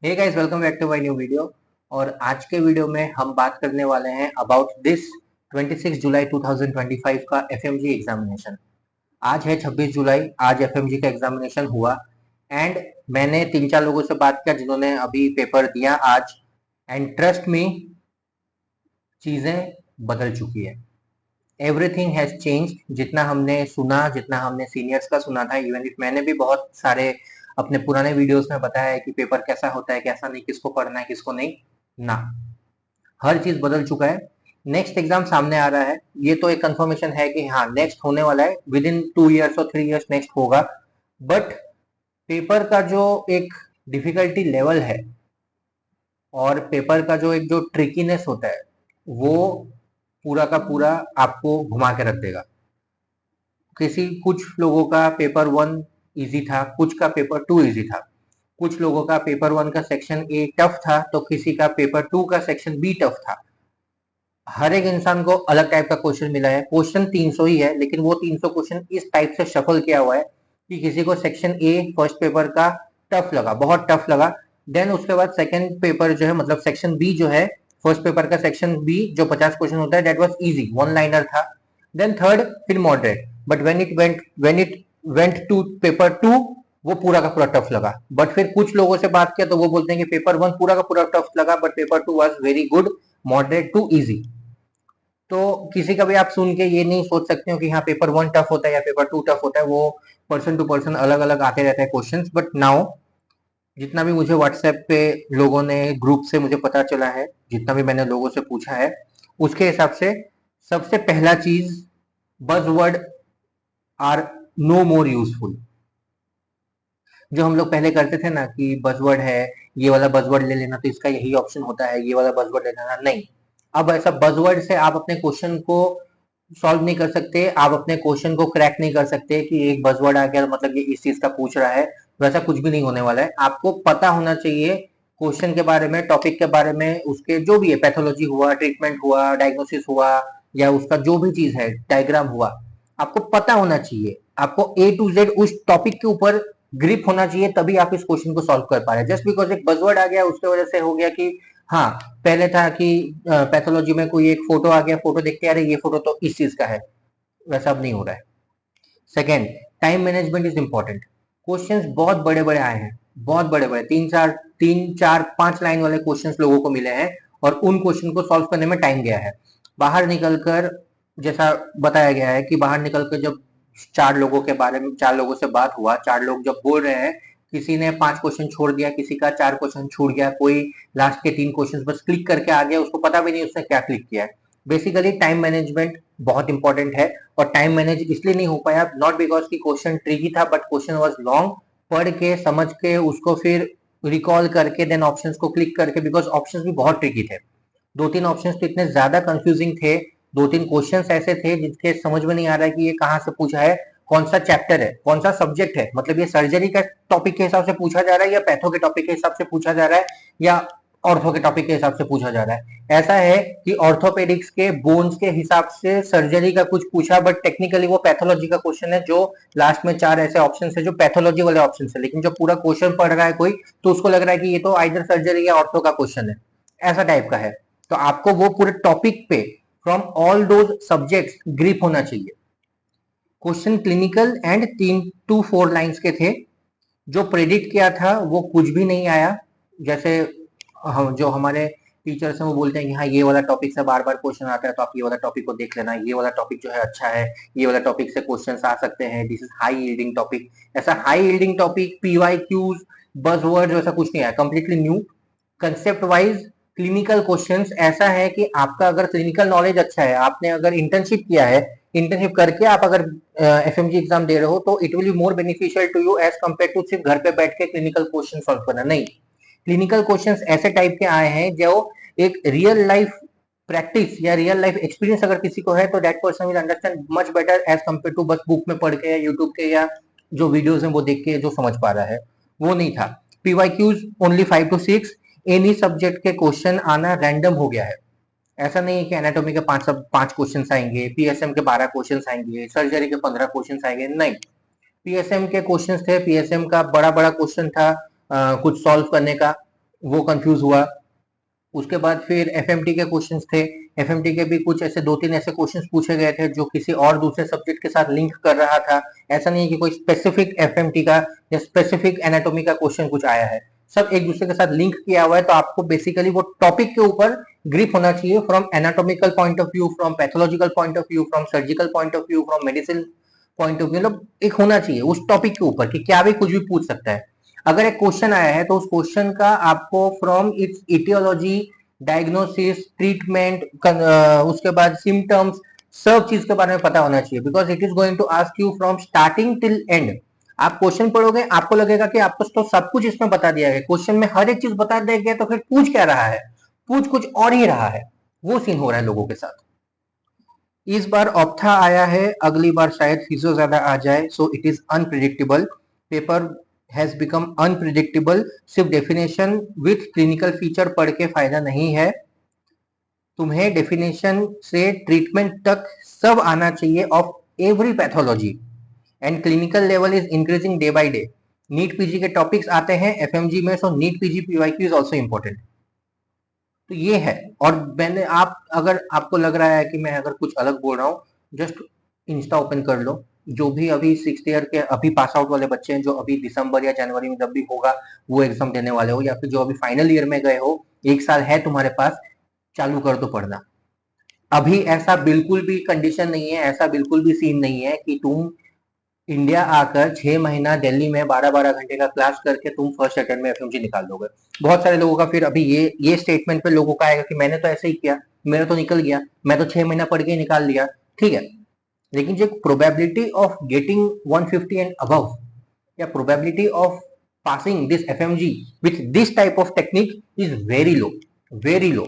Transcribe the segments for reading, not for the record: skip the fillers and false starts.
Hey guys, welcome back to my new video. और आज के वीडियो में हम बात करने वाले हैं अबाउट दिस 26 जुलाई 2025 का एफएमजी एग्जामिनेशन। आज है 26 जुलाई, आज एफएमजी का एग्जामिनेशन हुआ। एंड मैंने 3-4 लोगों से बात किया जिन्होंने अभी पेपर दिया आज। एंड ट्रस्ट मी, चीजें बदल चुकी है। Everything has change. जितना हमने सुना, जितना हमने सीनियर्स का सुना था, इवन इफ मैंने भी बहुत सारे अपने पुराने वीडियोस में बताया है कि पेपर कैसा होता है, कैसा नहीं, किसको पढ़ना है, किसको नहीं, ना, हर चीज बदल चुका है। नेक्स्ट एग्जाम सामने आ रहा है, ये तो एक कंफर्मेशन है कि हाँ नेक्स्ट होने वाला है, विद इन 2 इयर्स और 3 इयर्स नेक्स्ट होगा। बट पेपर का जो एक डिफिकल्टी लेवल है और पेपर का जो एक जो ट्रिकीनेस होता है, वो पूरा का पूरा आपको घुमा के रख देगा। कुछ लोगों का पेपर 1 इजी था, कुछ का पेपर 2 इजी था, कुछ लोगों का पेपर 1 का सेक्शन ए टफ था तो किसी का पेपर 2 का सेक्शन बी टफ था। हर एक इंसान को अलग टाइप का क्वेश्चन मिला है। क्वेश्चन 300 ही है, लेकिन वो 300 क्वेश्चन इस टाइप से शफल किया हुआ है कि किसी को सेक्शन ए फर्स्ट पेपर का टफ लगा, बहुत टफ लगा। देन उसके बाद सेकंड पेपर जो है, मतलब सेक्शन बी जो है, फर्स्ट पेपर का सेक्शन बी जो 50 क्वेश्चन होता है, that was easy, one liner था। देन थर्ड, फिर moderate. But when it went to paper 2, वो पूरा का पूरा टफ लगा। बट फिर कुछ लोगों से बात किया तो वो बोलते हैं कि पेपर 1 पूरा का पूरा टफ लगा, but paper 2 was very good, moderate to easy. तो किसी का भी आप सुन के ये नहीं सोच सकते हो कि हाँ पेपर 1 टफ होता है या पेपर 2 टफ होता है। वो पर्सन टू पर्सन अलग अलग आते रहते हैं क्वेश्चंस। बट नाउ जितना भी मुझे व्हाट्सएप पे लोगों ने, ग्रुप से मुझे पता चला है, जितना भी मैंने लोगों से पूछा है, उसके हिसाब से सबसे पहला चीज, buzzword are no more useful. जो हम लोग पहले करते थे ना कि बज़वर्ड है, ये वाला बज़वर्ड ले लेना तो इसका यही ऑप्शन होता है, ये वाला बज़वर्ड ले लेना, नहीं। अब ऐसा बज़वर्ड से आप अपने क्वेश्चन को सॉल्व नहीं कर सकते, आप अपने क्वेश्चन को क्रैक नहीं कर सकते कि एक बज़वर्ड आ गया मतलब ये इस चीज का पूछ रहा है। वैसा कुछ भी नहीं होने वाला है। आपको पता होना चाहिए क्वेश्चन के बारे में, टॉपिक के बारे में, उसके जो भी है, पैथोलॉजी हुआ, ट्रीटमेंट हुआ, डायग्नोसिस हुआ, या उसका जो भी चीज है, डायग्राम हुआ, आपको पता होना चाहिए। आपको ए टू जेड उस टॉपिक के ऊपर ग्रिप होना चाहिए, तभी आप इस क्वेश्चन को सॉल्व कर पा रहे हैं। जस्ट बिकॉज एक बज़वर्ड आ गया उसके वजह से हो गया कि हाँ, पहले था कि पैथोलॉजी में कोई एक फोटो आ गया, फोटो देखते आ रहे ये फोटो तो इस चीज का है, वैसा अब नहीं हो रहा है। Second, time management is important. Questions बहुत बड़े बड़े आए हैं, बहुत बड़े बड़े, 3-4-5 लाइन वाले क्वेश्चंस लोगों को मिले हैं, और उन क्वेश्चन को सॉल्व करने में टाइम गया है। बाहर निकलकर, जैसा बताया गया है कि बाहर निकलकर जब 4 लोगों से बात हुआ, 4 लोग जब बोल रहे हैं, किसी ने 5 क्वेश्चन छोड़ दिया, किसी का 4 क्वेश्चन छूट गया, कोई लास्ट के 3 क्वेश्चन बस क्लिक करके आ गया, उसको पता भी नहीं उसने क्या क्लिक किया है। बेसिकली टाइम मैनेजमेंट बहुत इंपॉर्टेंट है। और टाइम मैनेज इसलिए नहीं हो पाया, नॉट बिकॉज की क्वेश्चन ट्रिकी था, बट क्वेश्चन वाज लॉन्ग। पढ़ के समझ के उसको फिर रिकॉल करके देन ऑप्शंस को क्लिक करके, बिकॉज ऑप्शंस भी बहुत ट्रिकी थे। 2-3 ऑप्शंस तो इतने ज्यादा कंफ्यूजिंग थे, 2-3 क्वेश्चंस ऐसे थे जिसके समझ में नहीं आ रहा है कि ये कहाँ से पूछा है, कौन सा चैप्टर है, कौन सा सब्जेक्ट है, मतलब ये सर्जरी का टॉपिक के हिसाब से पूछा जा रहा है या पैथो के टॉपिक के हिसाब से पूछा जा रहा है या ऑर्थो के टॉपिक के हिसाब से पूछा जा रहा है। ऐसा है कि ऑर्थोपेडिक्स के बोन्स के हिसाब से सर्जरी का कुछ पूछा, बट टेक्निकली वो पैथोलॉजी का क्वेश्चन है, जो लास्ट में 4 ऐसे ऑप्शन है जो पैथोलॉजी वाले ऑप्शन है, लेकिन जो पूरा क्वेश्चन पढ़ रहा है कोई, तो उसको लग रहा है कि ये तो आइदर सर्जरी या ऑर्थो का क्वेश्चन है, ऐसा टाइप का है। तो आपको वो पूरे टॉपिक पे from all those subjects grip होना चाहिए। क्वेश्चन क्लिनिकल एंड 3-4 लाइंस के थे। जो प्रेडिक्ट किया था वो कुछ भी नहीं आया। जैसे हम जो हमारे टीचर्स हैं वो बोलते हैं कि हाँ ये वाला टॉपिक से बार बार क्वेश्चन आता है, तो आप ये वाला टॉपिक को देख लेना, ये वाला टॉपिक जो है अच्छा है, ये वाला टॉपिक से क्वेश्चंस आ सकते हैं, this is high yielding topic. ऐसा high yielding topic, PY Qs, buzzword ऐसा कुछ नहीं आया, completely new. Concept wise clinical questions ऐसा है कि आपका अगर क्लिनिकल नॉलेज अच्छा है, आपने अगर इंटर्नशिप किया है, इंटर्नशिप करके आप अगर एफएमजी एग्जाम दे रहे हो, तो it will be more beneficial to you as compare to सिर्फ घर पे बैठ के क्लिनिकल क्वेश्चन सॉल्व करना। नहीं, क्लिनिकल क्वेश्चंस ऐसे टाइप के आए हैं जो एक रियल लाइफ प्रैक्टिस या रियल लाइफ एक्सपीरियंस अगर किसी को है, तो that person will understand much better as compare to बस बुक में पढ़ के या यूट्यूब के या जो वीडियोस हैं वो देख के जो समझ पा रहा है, वो नहीं था। PYQs only 5 to 6, any subject के क्वेश्चन आना रैंडम हो गया है। ऐसा नहीं है कि एनाटॉमी के 5 क्वेश्चन आएंगे, पीएसएम के 12 क्वेश्चन आएंगे, सर्जरी के 15 क्वेश्चन आएंगे, नहीं। पीएसएम के क्वेश्चन थे, पीएसएम का बड़ा बड़ा क्वेश्चन था कुछ सॉल्व करने का, वो कंफ्यूज हुआ। उसके बाद फिर एफएमटी के क्वेश्चंस थे। एफएमटी के भी कुछ ऐसे 2-3 ऐसे क्वेश्चंस पूछे गए थे जो किसी और दूसरे सब्जेक्ट के साथ लिंक कर रहा था। ऐसा नहीं है कि कोई स्पेसिफिक एफएमटी का या स्पेसिफिक एनाटॉमी का क्वेश्चन कुछ आया है, सब एक दूसरे के साथ लिंक किया हुआ है। तो आपको बेसिकली वो टॉपिक के ऊपर ग्रिप होना चाहिए, from anatomical point of view, from pathological point of view, from surgical point of view, from medicine point of view. मतलब एक होना चाहिए उस टॉपिक के ऊपर कि क्या भी कुछ भी पूछ सकता है। अगर एक क्वेश्चन आया है तो उस क्वेश्चन का आपको from its aetiology, diagnosis, treatment, उसके बाद सिम्टम्स, सब चीज के बारे में पता होना चाहिए, because it is going to ask you from starting till end. आप क्वेश्चन पढ़ोगे आपको लगेगा कि आपको तो सब कुछ इसमें बता दिया गया, क्वेश्चन में हर एक चीज बता दिया गया, तो फिर पूछ क्या रहा है, पूछ कुछ और ही रहा है। वो सीन हो रहा है लोगों के साथ। इस बार ऑप्था आया है, अगली बार शायद फिजियो ज्यादा आ जाए, so it is unpredictable. Paper has become unpredictable. सिर्फ डेफिनेशन विथ क्लिनिकल फीचर पढ़ के फायदा नहीं है, तुम्हें डेफिनेशन से ट्रीटमेंट तक सब आना चाहिए of every pathology, and clinical level is increasing day by day. NEET PG के टॉपिक्स आते हैं एफएमजी में, so NEET PG PYQ is also important. तो ये है। और मैंने आप अगर आपको लग रहा है कि मैं अगर कुछ अलग बोल रहा हूँ, जस्ट इंस्टा ओपन कर लो। जो भी अभी 6th ईयर के अभी पास आउट वाले बच्चे हैं, जो अभी दिसंबर या जनवरी में जब भी होगा वो एग्जाम देने वाले हो, या फिर जो अभी फाइनल ईयर में गए हो, 1 साल है तुम्हारे पास, चालू कर दो पढ़ना। अभी ऐसा बिल्कुल भी कंडीशन नहीं है, ऐसा बिल्कुल भी सीन नहीं है कि तुम इंडिया आकर 6 महीना दिल्ली में 12-12 घंटे का क्लास करके तुम फर्स्ट अटेम्प्ट में एफएमजी निकाल दोगे। बहुत सारे लोगों का फिर अभी ये स्टेटमेंट पे लोगों का आएगा कि मैंने तो ऐसे ही किया, मेरा तो निकल गया, मैं तो 6 महीना पढ़ के ही निकाल लिया। ठीक है, लेकिन जो probability of getting 150 and above, या probability of passing this FMG with this type of technique is very low, very low.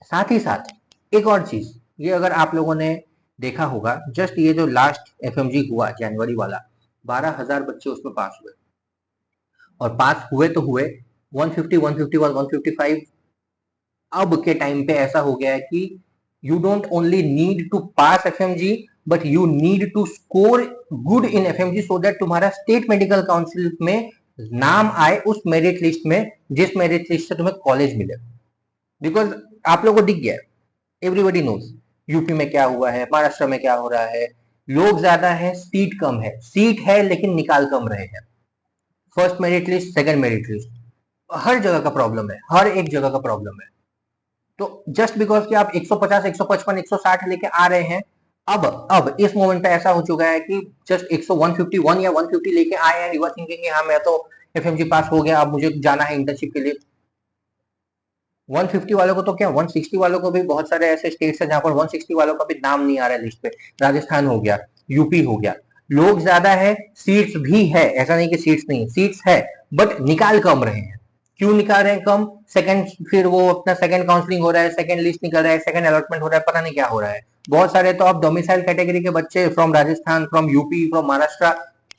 साथ ही साथ एक और चीज, ये अगर आप लोगों ने देखा होगा, जस्ट ये जो लास्ट एफएमजी हुआ जनवरी वाला, 12,000 बच्चे उसमें पास हुए, और पास हुए तो हुए 150, 151, 155। अब के टाइम पे ऐसा हो गया है कि you don't only need to pass FMG, but you need to score good in FMG, so that तुम्हारा स्टेट मेडिकल काउंसिल में नाम आए उस मेरिट लिस्ट में, जिस मेरिट लिस्ट से तुम्हें कॉलेज मिले। बिकॉज आप लोगों को दिख गया, एवरीबडी नोज यूपी में क्या हुआ है, महाराष्ट्र में क्या हो रहा है। लोग ज्यादा है, सीट कम है, सीट है लेकिन निकाल कम रहे हैं। First merit list, second merit list, हर जगह का प्रॉब्लम है, हर एक जगह का प्रॉब्लम है। तो जस्ट बिकॉज कि आप 150, 155, 160 लेके आ रहे हैं, अब इस मोमेंट पे ऐसा हो चुका है कि जस्ट 151 या 150 लेके आए हैं, यू आर थिंकिंग कि हाँ मैं तो एफएमजी पास हो गया, अब मुझे जाना है इंटर्नशिप के लिए। 150 वालों को तो क्या, 160 वालों को भी बहुत सारे ऐसे स्टेट्स हैं जहां पर 160 वालों का भी नाम नहीं आ रहा है लिस्ट पे। राजस्थान हो गया, यूपी हो गया। लोग ज्यादा है, सीट्स भी है, ऐसा नहीं कि सीट्स नहीं, सीट्स है, बट निकाल कम रहे हैं। क्यों निकाल रहे हैं कम? सेकंड, फिर वो अपना सेकंड काउंसलिंग हो रहा है, सेकंड लिस्ट निकल रहा है, सेकंड अलॉटमेंट हो रहा है, पता नहीं क्या हो रहा है। बहुत सारे तो अब डोमिसाइल कैटेगरी के बच्चे from Rajasthan, from UP, from Maharashtra,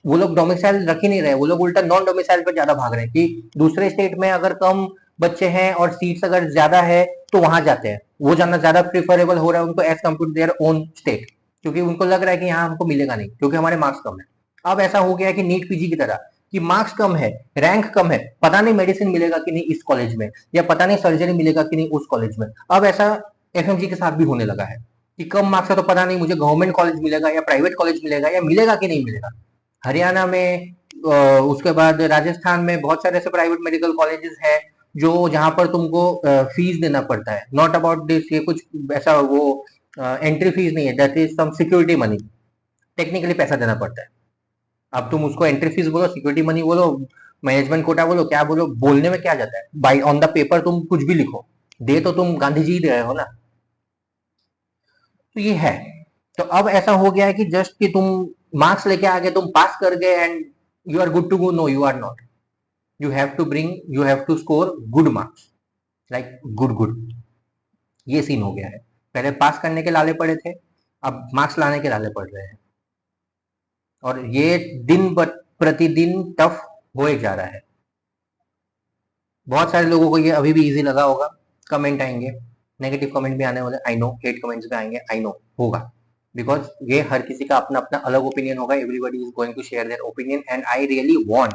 वो लोग डोमिसाइल रख ही नहीं रहे, वो लोग उल्टा नॉन डोमिसाइल पर ज्यादा भाग रहे हैं कि दूसरे स्टेट में अगर कम बच्चे हैं और सीट्स अगर ज्यादा है तो वहां जाते हैं, वो जाना ज्यादा प्रिफरेबल हो रहा है उनको as compare to their own state, क्योंकि उनको लग रहा है कि यहाँ हमको मिलेगा नहीं क्योंकि हमारे मार्क्स कम है। अब ऐसा हो गया है कि नीट पीजी की तरह कि मार्क्स कम है, रैंक कम है, पता नहीं मेडिसिन मिलेगा कि नहीं इस कॉलेज में, या पता नहीं सर्जरी मिलेगा कि नहीं उस कॉलेज में। अब ऐसा एफएमजी के साथ भी होने लगा है कि कम मार्क्स है तो पता नहीं मुझे गवर्नमेंट कॉलेज मिलेगा या प्राइवेट कॉलेज मिलेगा, या मिलेगा कि नहीं मिलेगा। हरियाणा में, उसके बाद राजस्थान में बहुत सारे ऐसे प्राइवेट मेडिकल कॉलेजेस हैं जो जहां पर तुमको फीस देना पड़ता है। नॉट अबाउट दिस, ये कुछ ऐसा वो एंट्री फीस नहीं है, that is some security money, technically पैसा देना पड़ता है। अब तुम उसको एंट्री फीस बोलो, सिक्योरिटी मनी बोलो, मैनेजमेंट कोटा बोलो, क्या बोलो, बोलने में क्या जाता है, बाई ऑन द पेपर तुम कुछ भी लिखो, दे तो तुम गांधी जी दे रहे हो ना। तो ये है। तो अब ऐसा हो गया है कि जस्ट कि तुम मार्क्स लेके आ गए, तुम पास कर गए and you are good to go, no you are not. You have to score good marks, like good. ये सीन हो गया है। पहले पास करने के लाले पड़े थे, अब मार्क्स लाने के लाले पड़ रहे हैं, और ये दिन प्रतिदिन टफ हो जा रहा है। बहुत सारे लोगों को ये अभी भी इजी लगा होगा, कमेंट आएंगे, नेगेटिव कमेंट भी आने वाले, आई नो, हेट कमेंट्स भी आएंगे, आई नो होगा, बिकॉज ये हर किसी का अपना अपना अलग ओपिनियन होगा, everybody is going to share their opinion, and I really want,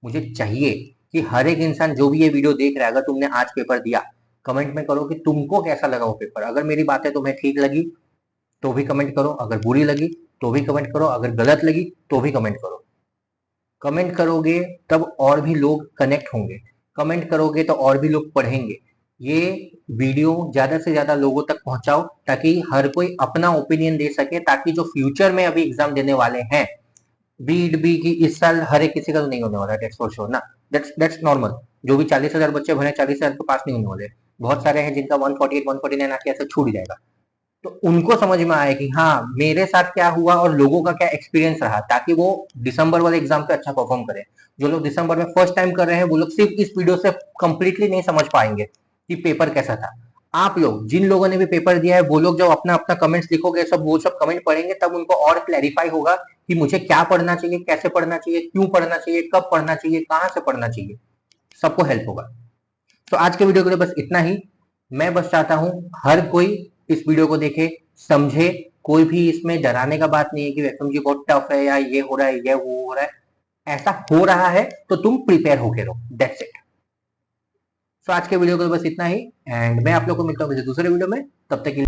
मुझे चाहिए कि हर एक इंसान जो भी ये वीडियो देख रहा है, अगर तुमने आज पेपर दिया, कमेंट में करो कि तुमको कैसा लगा वो पेपर। अगर मेरी बातें तुम्हें ठीक लगी तो भी कमेंट करो, अगर बुरी लगी तो भी कमेंट करो, अगर गलत लगी तो भी कमेंट करो। कमेंट करोगे तब और भी लोग कनेक्ट होंगे, कमेंट करोगे तो और भी लोग पढ़ेंगे। ये वीडियो ज्यादा से ज्यादा लोगों तक पहुंचाओ ताकि हर कोई अपना ओपिनियन दे सके, ताकि जो फ्यूचर में अभी एग्जाम देने वाले हैं बीट बी की, इस साल हर एक किसी का तो नहीं होने वाला, दैट्स फॉर श्योर ना। That's normal. जो भी 40,000 बच्चे भरे 40,000 तो पास नहीं होने वाले। बहुत सारे हैं जिनका 148 149 आके ऐसे छूट जाएगा। तो उनको समझ में आए कि हाँ मेरे साथ क्या हुआ और लोगों का क्या एक्सपीरियंस रहा, ताकि वो दिसंबर वाले एग्जाम पे अच्छा परफॉर्म करें। जो लोग दिसंबर में फर्स्ट टाइम कर रहे हैं वो लोग सिर्फ इस वीडियो से कंप्लीटली नहीं समझ पाएंगे कि पेपर कैसा था। आप लोग जिन लोगों ने भी पेपर दिया है वो लोग जब अपना अपना कमेंट्स लिखोगे, सब वो सब कमेंट पढ़ेंगे, तब उनको और क्लैरिफाई होगा कि मुझे क्या पढ़ना चाहिए, कैसे पढ़ना चाहिए, क्यों पढ़ना चाहिए, कब पढ़ना चाहिए, कहाँ से पढ़ना चाहिए। सबको हेल्प होगा। तो आज के वीडियो के लिए बस इतना ही। मैं बस चाहता हूं हर कोई इस वीडियो को देखे, समझे। कोई भी इसमें डराने का बात नहीं है कि एफएमजी बहुत टफ है या ये हो रहा है या वो हो रहा है। ऐसा हो रहा है तो तुम प्रिपेयर होके रहो, दैट्स इट। सो आज के वीडियो को बस इतना ही, एंड मैं आप लोग को मिलता हूँ किसी दूसरे वीडियो में। तब तक